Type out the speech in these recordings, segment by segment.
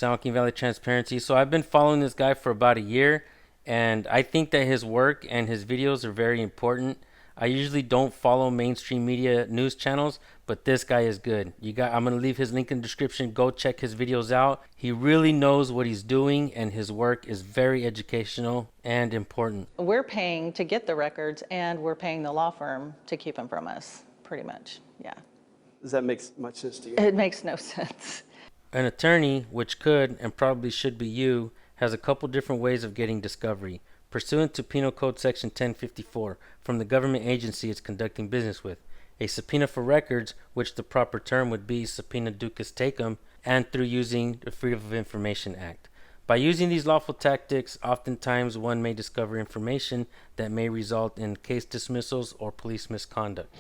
San Joaquin Valley Transparency. So I've been following this guy for about a year, and I think that his work and his videos are very important. I usually don't follow mainstream media news channels, but this guy is good. I'm gonna leave his link in the description. Go check his videos out. He really knows what he's doing, and his work is very educational and important. We're paying to get the records, and we're paying the law firm to keep them from us, pretty much, yeah. Does that make much sense to you? It makes no sense. An attorney, which could and probably should be you, has a couple different ways of getting discovery. Pursuant to Penal Code Section 1054, from the government agency it's conducting business with. A subpoena for records, which the proper term would be subpoena duces tecum, and through using the Freedom of Information Act. By using these lawful tactics, oftentimes one may discover information that may result in case dismissals or police misconduct.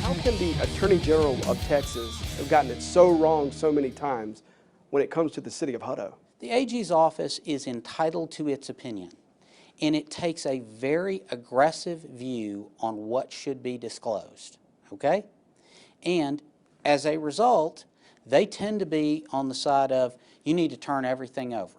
How can the Attorney General of Texas have gotten it so wrong so many times when it comes to the city of Hutto? The AG's office is entitled to its opinion, and it takes a very aggressive view on what should be disclosed, okay? And as a result, they tend to be on the side of, you need to turn everything over.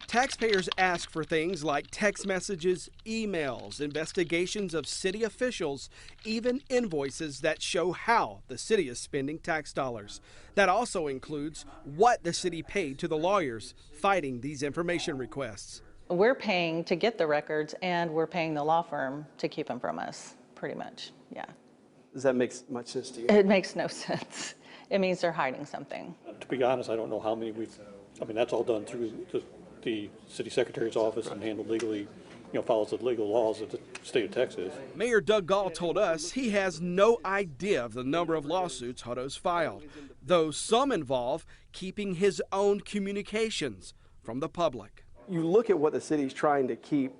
Taxpayers ask for things like text messages, emails, investigations of city officials, even invoices that show how the city is spending tax dollars. That also includes what the city paid to the lawyers fighting these information requests. We're paying to get the records, and we're paying the law firm to keep them from us, pretty much, yeah. Does that make much sense to you? It makes no sense. It means they're hiding something. To be honest, I don't know how many that's all done through the city secretary's office and handled legally, follows the legal laws of the state of Texas. Mayor Doug Gall told us he has no idea of the number of lawsuits Hutto's filed, though some involve keeping his own communications from the public. You look at what the city's trying to keep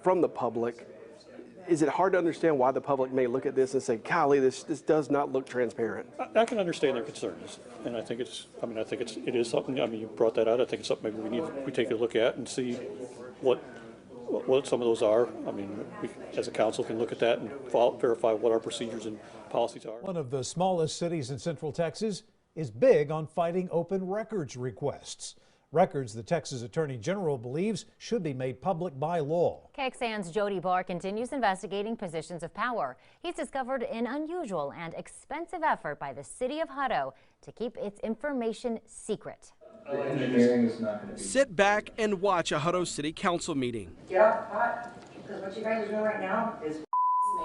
from the public. Is it hard to understand why the public may look at this and say, golly, this does not look transparent? I can understand their concerns, and I think it is something. You brought that out. I think it's something maybe we take a look at and see what some of those are. We as a council can look at that and verify what our procedures and policies are. One of the smallest cities in Central Texas is big on fighting open records requests. Records the Texas Attorney General believes should be made public by law. KXAN's Jody Barr continues investigating positions of power. He's discovered an unusual and expensive effort by the city of Hutto to keep its information secret. Sit back and watch a Hutto City Council meeting. Get off the pot, because what you guys are doing right now is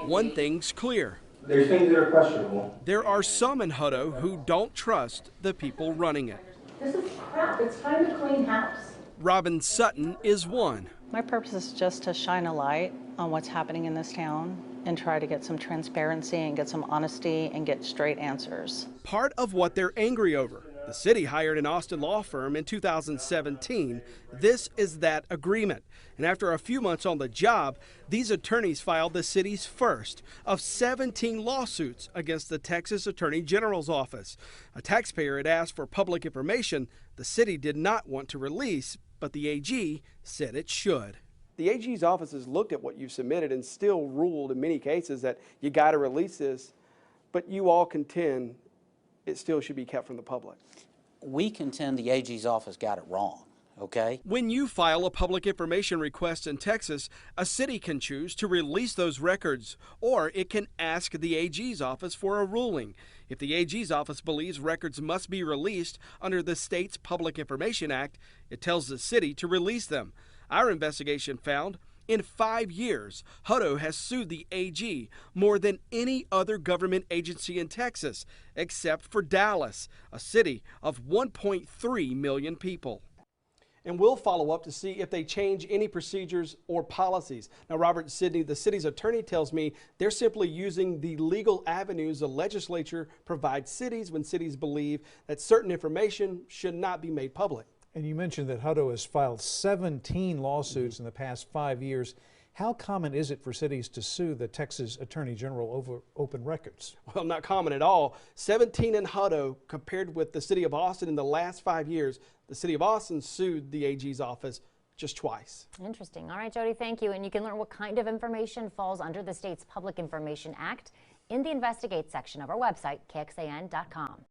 One thing's clear. There's things that are questionable. There are some in Hutto who don't trust the people running it. This is crap. It's time to clean house. Robin Sutton is one. My purpose is just to shine a light on what's happening in this town and try to get some transparency and get some honesty and get straight answers. Part of what they're angry over. The city hired an Austin law firm in 2017. This is that agreement. And after a few months on the job, these attorneys filed the city's first of 17 lawsuits against the Texas Attorney General's office. A taxpayer had asked for public information the city did not want to release, but the AG said it should. The AG's office has looked at what you submitted and still ruled in many cases that you got to release this, but you all contend it still should be kept from the public. We contend the AG's office got it wrong, okay? When you file a public information request in Texas, a city can choose to release those records, or it can ask the AG's office for a ruling. If the AG's office believes records must be released under the state's Public Information Act, it tells the city to release them. Our investigation found in 5 years, Hutto has sued the AG more than any other government agency in Texas, except for Dallas, a city of 1.3 million people. And we'll follow up to see if they change any procedures or policies. Now, Robert Sidney, the city's attorney, tells me they're simply using the legal avenues the legislature provides cities when cities believe that certain information should not be made public. And you mentioned that Hutto has filed 17 lawsuits in the past 5 years. How common is it for cities to sue the Texas Attorney General over open records? Well, not common at all. 17 in Hutto compared with the city of Austin in the last 5 years. The city of Austin sued the AG's office just twice. Interesting. All right, Jody, thank you. And you can learn what kind of information falls under the state's Public Information Act in the Investigate section of our website, kxan.com.